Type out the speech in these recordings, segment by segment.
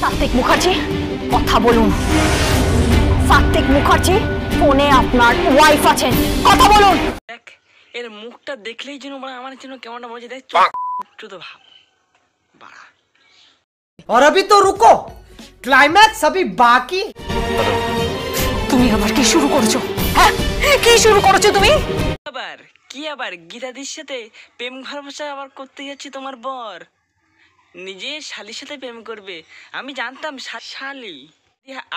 সাত্বিক মুখার্জি কথা বলুন। সাত্বিক মুখার্জি ফোনে আপনার ওয়াইফ আছেন, কথা বলুন। দেখ এর মুখটা দেখলেই যেন আমার যেন কেমনটা মনে হচ্ছে, দেখ তো ভাব বাড়া। और अभी तो रुको, क्लाइमैक्स अभी बाकी। তুমি আবার কি শুরু করেছো? হ্যাঁ, কি শুরু করেছো তুমি? আবার গীতাদির সাথে প্রেম ভালোবাসা আবার করতে যাচ্ছি তোমার বর। নিজে শালির সাথে প্রেম করবে, আমি জানতাম শালি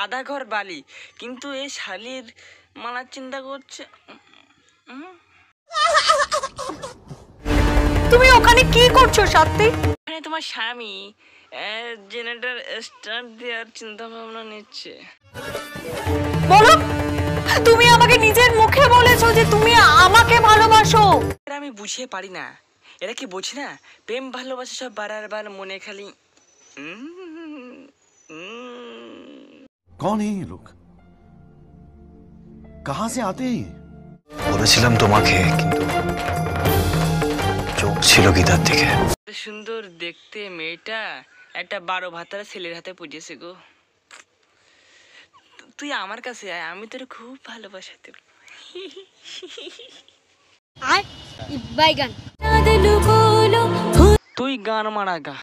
আধা ঘর বালি, কিন্তু এই শালির মানার চিন্তা করছে। তুমি ওখানে কি করছো সাত্বিক? এখানে তোমার স্বামী জেনারেটর স্টার্ট দেওয়ার চিন্তা ভাবনা নিচ্ছে। বলো, তুমি আমাকে নিজের মুখে বলেছো যে তুমি আমাকে ভালোবাসো। আমি বুঝিয়ে পারি না, এরা কি বোঝে না? প্রেম ভালোবাসা সব বারবার মনে খালি। कौन है ये लोग, कहां से आते हैं? বলেছিলাম তোমাকে, কিন্তু চোখ ছিল গীতার দিকে। সুন্দর দেখতে মেয়েটা একটা 12 ভাতার ছেলের হাতে পুজেছে গো। তুই আমার কাছে আয়, আমি তোর খুব ভালোবাসাতে। তুই গান মারা গা।